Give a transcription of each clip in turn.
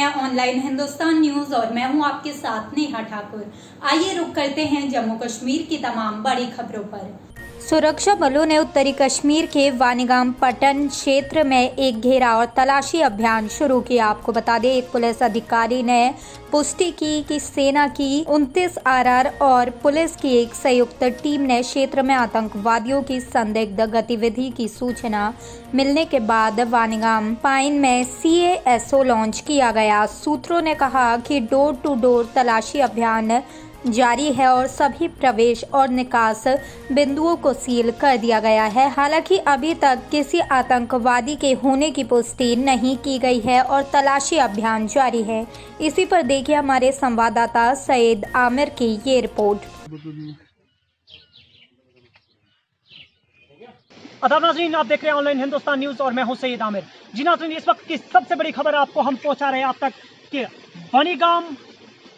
हैं online Hindustan news और मैं हूं आपके साथ नेहा ठाकुर। आइए रुक करते हैं जम्मू कश्मीर की तमाम बड़ी खबरों पर। सुरक्षा बलों ने उत्तरी कश्मीर के वानीगाम पट्टन क्षेत्र में एक घेराव और तलाशी अभियान शुरू किया। आपको बता दें, एक पुलिस अधिकारी ने पुष्टि की कि सेना की 29 आरआर और पुलिस की एक संयुक्त टीम ने क्षेत्र में आतंकवादियों की संदिग्ध गतिविधि की सूचना मिलने के बाद वानीगाम पाइन में CASO लॉन्च किया गया। सूत्रों ने कहा कि डोर टू डोर तलाशी अभियान जारी है और सभी प्रवेश और निकास बिंदुओं को सील कर दिया गया है। हालांकि अभी तक किसी आतंकवादी के होने की पुष्टि नहीं की गई है और तलाशी अभियान जारी है। इसी पर देखिए हमारे संवाददाता सईद आमिर की ये रिपोर्ट। आदाब नाज़रीन, आप देख रहे हैं ऑनलाइन हिंदुस्तान न्यूज और मैं हूं सईद आमिर। जी नाज़रीन, इस वक्त की सबसे बड़ी खबर आपको हम पहुंचा रहे हैं आप तक कि वानीगाम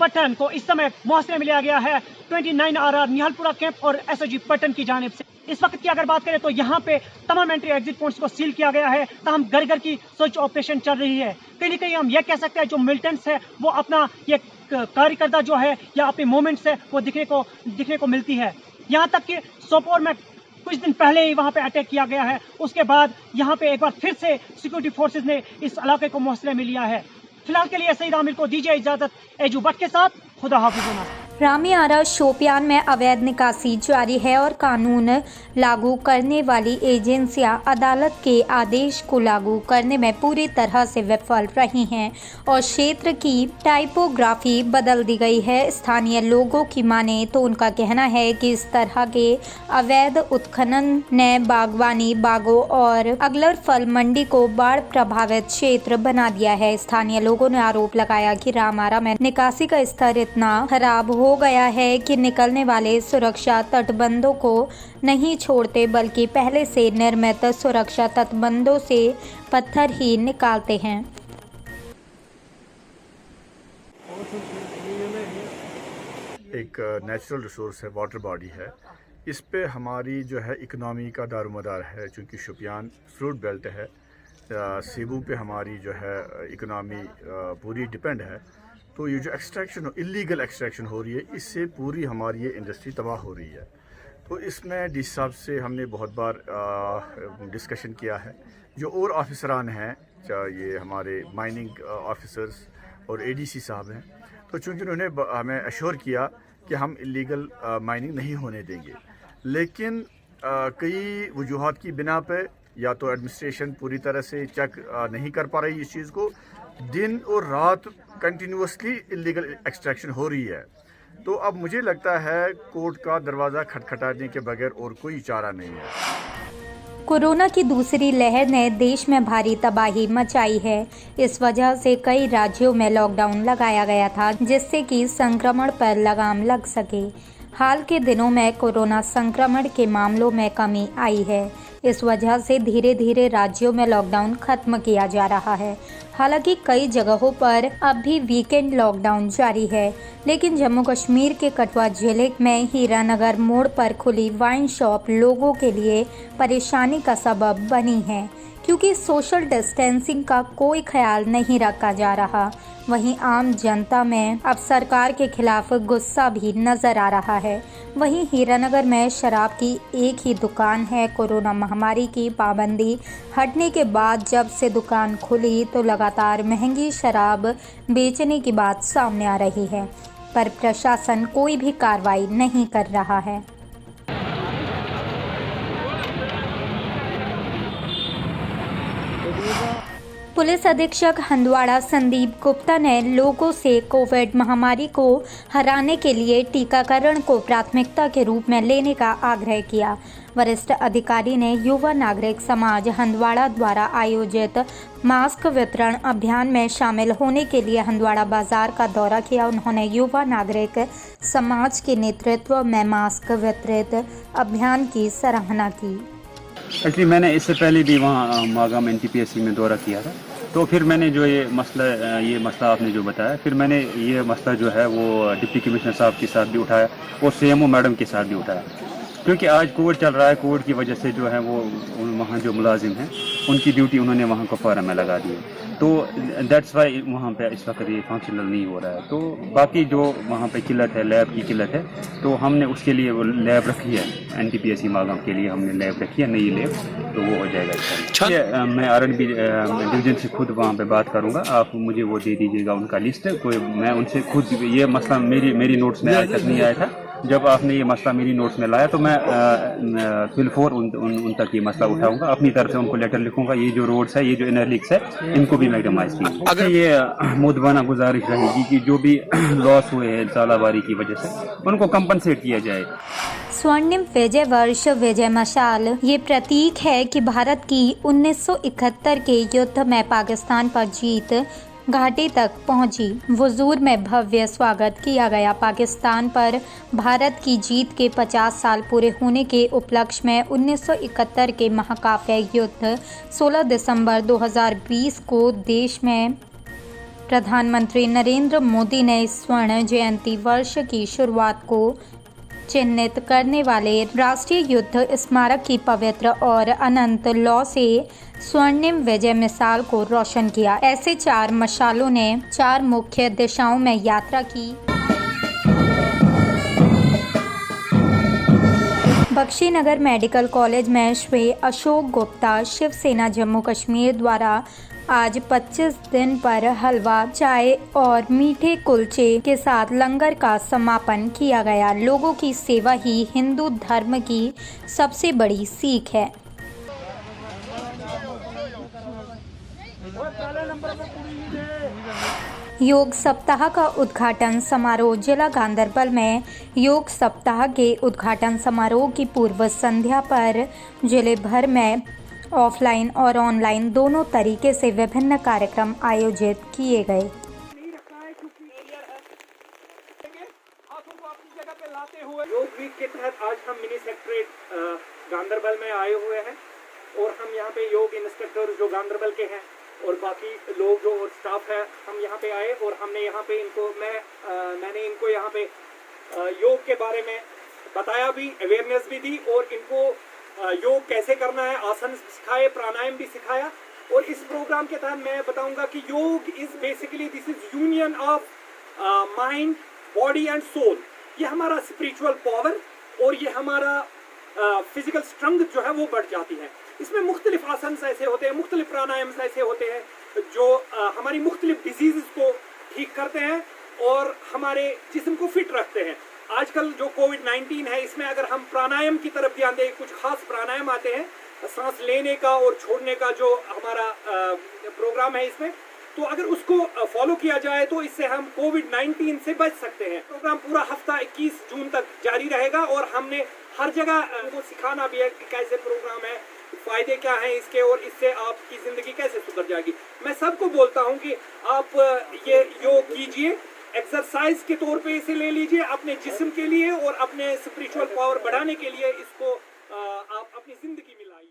पट्टन को इस समय मुआवजा मिला गया है 29 आरआर निहालपुरा कैंप और SOG पट्टन की जानिब से। इस वक्त की अगर बात करें तो यहाँ पे तमाम एंट्री एग्जिट पॉइंट्स को सील किया गया है। तमाम घर घर की सर्च ऑपरेशन चल रही है। कहीं ना कहीं हम ये कह सकते हैं जो मिलिटेंट्स है वो अपना ये कार्यकर्ता जो है या अपने मूवमेंट्स है वो दिखने को मिलती है। यहाँ तक कि सोपोर में कुछ दिन पहले ही वहाँ पे अटैक किया गया है। उसके बाद यहाँ पे एक बार फिर से सिक्योरिटी फोर्सेज ने इस इलाके को मुहसले में लिया है। फिलहाल के लिए सईद आमिर को दीजिए इजाजत। एजू भट्ट के साथ खुदा हाफिज़। रामी आरा शोपियान में अवैध निकासी जारी है और कानून लागू करने वाली एजेंसियां अदालत के आदेश को लागू करने में पूरी तरह से विफल रही हैं और क्षेत्र की टाइपोग्राफी बदल दी गई है। स्थानीय लोगों की माने तो उनका कहना है कि इस तरह के अवैध उत्खनन ने बागवानी बागों और अगलर फल मंडी को बाढ़ प्रभावित क्षेत्र बना दिया है। स्थानीय लोगों ने आरोप लगाया कि रामारा में निकासी का स्तर इतना खराब हो गया है कि निकलने वाले सुरक्षा तटबंधों को नहीं छोड़ते बल्कि पहले से निर्मित सुरक्षा तटबंधों से पत्थर ही निकालते हैं। एक नेचुरल रिसोर्स है, वाटर बॉडी है। इस पे हमारी जो है इकनॉमी का दारोमदार है। चूँकि शुपियान फ्रूट बेल्ट है, सेबू पे हमारी जो है इकनॉमी पूरी डिपेंड है। तो ये जो एक्सट्रैक्शन इलीगल एक्सट्रैक्शन हो रही है, इससे पूरी हमारी ये इंडस्ट्री तबाह हो रही है। तो इसमें डी साहब से हमने बहुत बार डिस्कशन किया है। जो और ऑफिसरान हैं, ये हमारे माइनिंग ऑफिसर्स और ADC साहब हैं, तो चूँकि उन्होंने हमें अश्योर किया कि हम इलीगल माइनिंग नहीं होने देंगे, लेकिन कई वजूहात की बिना पे या तो एडमिनिस्ट्रेशन पूरी तरह से चेक नहीं कर पा रही इस चीज़ को। दिन और रात कंटिन्यूसली इलीगल एक्सट्रैक्शन हो रही है। तो अब मुझे लगता है कोर्ट का दरवाज़ा खटखटाने के बगैर और कोई चारा नहीं है। कोरोना की दूसरी लहर ने देश में भारी तबाही मचाई है। इस वजह से कई राज्यों में लॉकडाउन लगाया गया था, जिससे कि संक्रमण पर लगाम लग सके। हाल के दिनों में कोरोना संक्रमण के मामलों में कमी आई है। इस वजह से धीरे धीरे राज्यों में लॉकडाउन खत्म किया जा रहा है। हालांकि कई जगहों पर अब भी वीकेंड लॉकडाउन जारी है, लेकिन जम्मू कश्मीर के कठुआ जिले में हीरानगर मोड़ पर खुली वाइन शॉप लोगों के लिए परेशानी का सबब बनी है, क्योंकि सोशल डिस्टेंसिंग का कोई ख्याल नहीं रखा जा रहा। वहीं आम जनता में अब सरकार के खिलाफ गुस्सा भी नजर आ रहा है। वहीं हीरानगर में शराब की एक ही दुकान है। कोरोना महामारी की पाबंदी हटने के बाद जब से दुकान खुली तो लगातार महंगी शराब बेचने की बात सामने आ रही है, पर प्रशासन कोई भी कार्रवाई नहीं कर रहा है। पुलिस अधीक्षक हंदवाड़ा संदीप गुप्ता ने लोगों से कोविड महामारी को हराने के लिए टीकाकरण को प्राथमिकता के रूप में लेने का आग्रह किया। वरिष्ठ अधिकारी ने युवा नागरिक समाज हंदवाड़ा द्वारा आयोजित मास्क वितरण अभियान में शामिल होने के लिए हंदवाड़ा बाजार का दौरा किया। उन्होंने युवा नागरिक समाज के नेतृत्व में मास्क वितरित अभियान की सराहना की। एक्चुअली मैंने इससे पहले भी वहाँ मागाम NTPC में दौरा किया था, तो फिर मैंने जो ये मसला आपने जो बताया, फिर मैंने ये मसला जो है वो डिप्टी कमिश्नर साहब के साथ भी उठाया और CMO मैडम के साथ भी उठाया। क्योंकि आज कोविड चल रहा है, कोविड की वजह से जो है वो वहाँ जो मुलाजिम हैं उनकी ड्यूटी उन्होंने वहाँ कुपवारा में लगा दी है। तो दैट्स वाई वहाँ पे इस वक्त ये फंक्शनल नहीं हो रहा है। तो बाकी जो वहाँ पे किल्लत है, लैब की किल्लत है, तो हमने उसके लिए वो लैब रखी है, NTPSC मागाम के लिए हमने लैब रखी है, नई लैब, तो वो हो जाएगा। मैं R&B डिवीजन से खुद वहाँ पे बात करूँगा, आप मुझे वो दे दीजिएगा उनका लिस्ट, कोई मैं उनसे खुद ये मसला मेरी नोट्स में आज तक नहीं आया था। जब आपने ये मसला मेरी नोट्स में लाया तो मैं फिलफोर उन तक ये मसला उठाऊंगा, अपनी तरफ से उनको लेटर लिखूंगा। ये जो रोड्स है, ये जो इनर लीक्स है, इनको भी मैग्डमाइज कीजिए। अगर ये मुदवाना गुजारिश रहेगी कि जो भी लॉस हुए हैं सालाबारी की वजह से उनको कंपनसेट किया जाए। स्वर्णिम विजय वर्ष विजय मशाल ये प्रतीक है कि भारत की 1971 के युद्ध में पाकिस्तान पर जीत घाटी तक पहुंची। हुजूर में भव्य स्वागत किया गया। पाकिस्तान पर भारत की जीत के 50 साल पूरे होने के उपलक्ष्य में 1971 के महाकाव्य युद्ध 16 दिसंबर 2020 को देश में प्रधानमंत्री नरेंद्र मोदी ने स्वर्ण जयंती वर्ष की शुरुआत को चिन्हित करने वाले राष्ट्रीय युद्ध स्मारक की पवित्र और अनंत लौ से स्वर्णिम विजय मिसाल को रोशन किया। ऐसे 4 मशालों ने 4 मुख्य दिशाओं में यात्रा की। बख्शीनगर मेडिकल कॉलेज में श्री अशोक गुप्ता शिवसेना जम्मू कश्मीर द्वारा आज 25 दिन पर हलवा, चाय और मीठे कुलचे के साथ लंगर का समापन किया गया। लोगों की सेवा ही हिंदू धर्म की सबसे बड़ी सीख है। योग सप्ताह का उद्घाटन समारोह जिला गांधरबल में योग सप्ताह के उद्घाटन समारोह की पूर्व संध्या पर जिले भर में ऑफलाइन और ऑनलाइन दोनों तरीके से विभिन्न कार्यक्रम आयोजित किए गए। योग वीक के तहत आज हम मिनी सेक्रेटरीट गांधरबल में आए हुए हैं और हम यहाँ पे योग इंस्ट्रक्टर जो गांधरबल के हैं और बाकी लोग जो और स्टाफ है, हम यहाँ पे आए और हमने यहाँ पे इनको मैंने इनको यहाँ पे योग के बारे में बताया भी, अवेयरनेस भी दी और इनको योग कैसे करना है, आसन सिखाए, प्राणायाम भी सिखाया। और इस प्रोग्राम के तहत मैं बताऊंगा कि yoga is basically this is union of mind, body and soul. ये हमारा स्पिरिचुअल पावर और ये हमारा फिजिकल स्ट्रेंथ जो है वो बढ़ जाती है। इसमें मुख्तलिफ आसन ऐसे होते हैं, मुख्तलिफ प्राणायाम ऐसे होते हैं जो हमारी मुख्तलिफ डिजीज़ को ठीक करते हैं और हमारे जिस्म को फिट रखते हैं। आजकल जो कोविड-19 है, इसमें अगर हम प्राणायाम की तरफ ध्यान दें, कुछ खास प्राणायाम आते हैं सांस लेने का और छोड़ने का जो हमारा प्रोग्राम है इसमें, तो अगर उसको फॉलो किया जाए तो इससे हम कोविड-19 से बच सकते हैं। प्रोग्राम पूरा हफ्ता 21 जून तक जारी रहेगा और हमने हर जगह उनको सिखाना भी है कि कैसे प्रोग्राम है, फायदे क्या हैं इसके और इससे आपकी ज़िंदगी कैसे सुधर जाएगी। मैं सबको बोलता हूं कि आप ये योग कीजिए, एक्सरसाइज के तौर पे इसे ले लीजिए अपने जिस्म के लिए और अपने स्पिरिचुअल पावर बढ़ाने के लिए इसको आप अपनी ज़िंदगी में लाइए।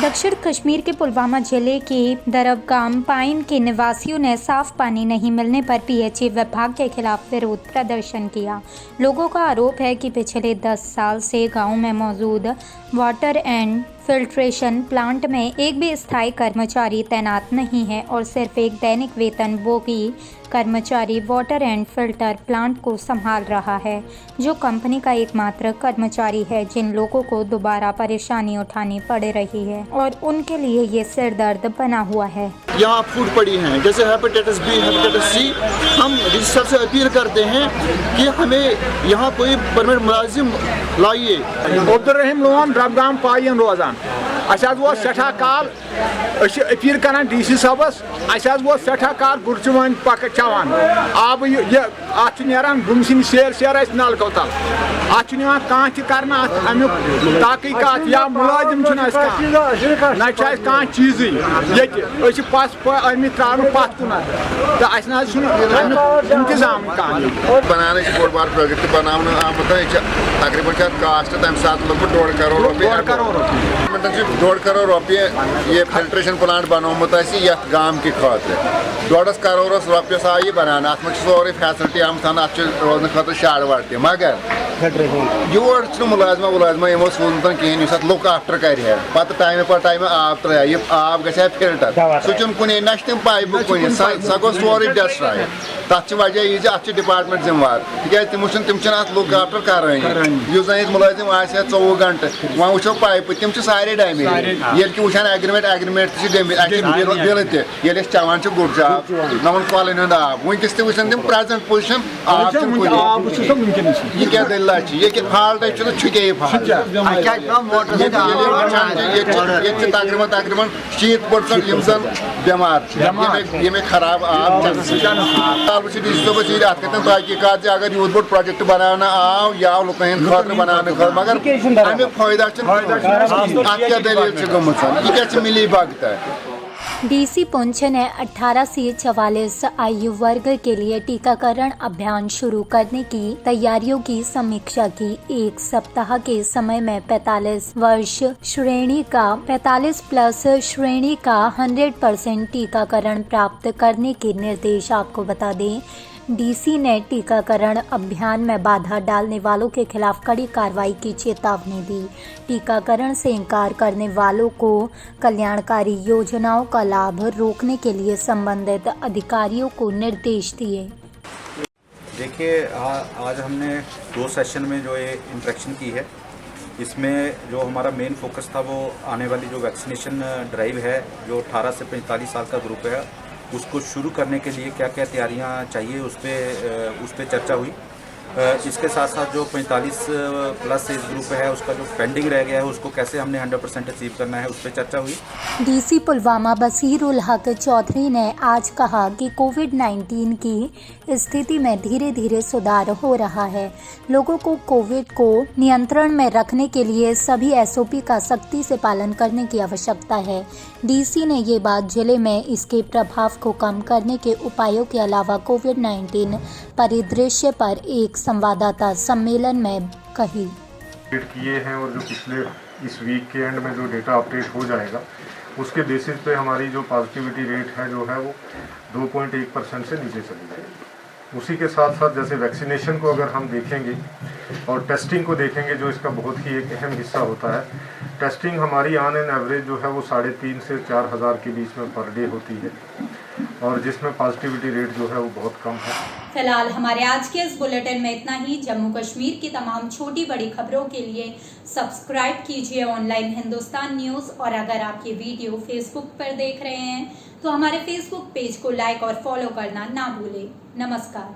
दक्षिण कश्मीर के पुलवामा जिले के दरबगाम पाइन के निवासियों ने साफ पानी नहीं मिलने पर पीएचई विभाग के खिलाफ विरोध प्रदर्शन किया। लोगों का आरोप है कि पिछले 10 साल से गांव में मौजूद वाटर एंड फिल्ट्रेशन प्लांट में एक भी स्थायी कर्मचारी तैनात नहीं है और सिर्फ एक दैनिक वेतनभोगी कर्मचारी वाटर एंड फिल्टर प्लांट को संभाल रहा है, जो कंपनी का एकमात्र कर्मचारी है। जिन लोगों को दोबारा परेशानी उठानी पड़ रही है और उनके लिए ये सिरदर्द बना हुआ है। यहाँ फूड पड़ी हैं, जैसे हेपेटाइटिस बी, हेपेटाइटिस सी। हम रजिस्टर से अपील करते हैं कि हमें यहाँ कोई परमानेंट मुलाजिम लाइए। अब्दुर्रहीम लोन दरबगाम पाइन रोजान वो सठा काल अपील करान DC साहबस वो सठा काल गुरचुवन पक चवान आब अन गुमसिन सेर नलको तल अ कर अमुक तहकीकात या मुलाजिम ना कह चीज ये पस अमित त्रान पत कुन तो इंतजाम बनाने बोड़ बार प्रोजेक्ट बनाने आमुत तकरीबन कास्ट तम सात लग 1.5 करोड़ रुपये 1.5 करोड़ रुपये ये फिल्ट्रेशन प्लांट बनोमुत यथ गाम की खातिर 1.5 करोड़ रुपये आयी बनाना अत सोरे फैसिलिटी आम थाना रोजन खतर शाड़ वाड़ तह मगर योर मुलाजमा वुलाजमा यमो सोजन कहें अत लुक आफ्टर कर पत टाइम पर टाइम आब त्रा यह आब गया फिल्टर सह कुन न तम पाइप कुन सह गो सोरे डिस्ट्रॉय तथ वजह यह अत डिपार्टमेंट जिम्मेवार तक तमो तम लुक आफ्टर कर मुलाजिम आ 24 घंटे वह वो पाइप तम सारे डैमेज ये वुचान एग्रीमेंट बिल तह चवान गुड आब नवन कॉलन हूं आब वनकस तम प्रेजेंट पोजिशन आब यह क्या दलील ये फॉल्ट छुके फॉल्ट तकरीबन 70% जन बेमार ये खराब आब डी सी सोबस अत तहकीकत अगर यूत बोड़ प्रोजेक्ट बनाना आव या लुकन खतर बनाने मगर अमुक फायदा क्या दलील गमुत यह क्या मिली भगत डीसी पुंछ ने 18 से 44 आयु वर्ग के लिए टीकाकरण अभियान शुरू करने की तैयारियों की समीक्षा की। एक सप्ताह के समय में 45 वर्ष श्रेणी का 45+ श्रेणी का 100% टीकाकरण प्राप्त करने के निर्देश। आपको बता दें, डीसी ने टीकाकरण अभियान में बाधा डालने वालों के खिलाफ कड़ी कार्रवाई की चेतावनी दी। टीकाकरण से इनकार करने वालों को कल्याणकारी योजनाओं का लाभ रोकने के लिए संबंधित अधिकारियों को निर्देश दिए। देखिए, आज हमने 2 सेशन में जो ये इंटरेक्शन की है, इसमें जो हमारा मेन फोकस था वो आने वाली जो वैक्सीनेशन ड्राइव है जो 18 से 45 साल का ग्रुप है उसको शुरू करने के लिए क्या क्या तैयारियां चाहिए उस पर चर्चा हुई। इसके साथ साथ जो 45+ एज ग्रुप है उसका जो पेंडिंग रह गया है उसको कैसे हमने 100% अचीव करना है उस पर चर्चा हुई। डीसी पुलवामा बसीर उल हक चौधरी ने आज कहा कि कोविड-19 की स्थिति में धीरे धीरे सुधार हो रहा है। लोगों को कोविड को नियंत्रण में रखने के लिए सभी SOP का सख्ती से पालन करने की आवश्यकता है। डीसी ने ये बात जिले में इसके प्रभाव को कम करने के उपायों के अलावा कोविड-19 परिदृश्य पर एक संवाददाता सम्मेलन में कही। किए हैं और जो पिछले इस वीक के एंड में जो डेटा अपडेट हो जाएगा उसके बेसिस पे हमारी जो पॉजिटिविटी रेट है जो है वो 2.1% से नीचे चली जाएगी। उसी के साथ साथ जैसे वैक्सीनेशन को अगर हम देखेंगे और टेस्टिंग को देखेंगे जो इसका बहुत ही एक अहम हिस्सा होता है, टेस्टिंग हमारी ऑन एन एवरेज जो है वो 3,500 से 4,000 के बीच में पर डे होती है और जिसमें पॉजिटिविटी रेट जो है वो बहुत कम है। फिलहाल हमारे आज के इस बुलेटिन में इतना ही। जम्मू कश्मीर की तमाम छोटी बड़ी खबरों के लिए सब्सक्राइब कीजिए ऑनलाइन हिंदुस्तान न्यूज़। और अगर आप ये वीडियो फेसबुक पर देख रहे हैं तो हमारे फेसबुक पेज को लाइक और फॉलो करना ना भूलें। नमस्कार।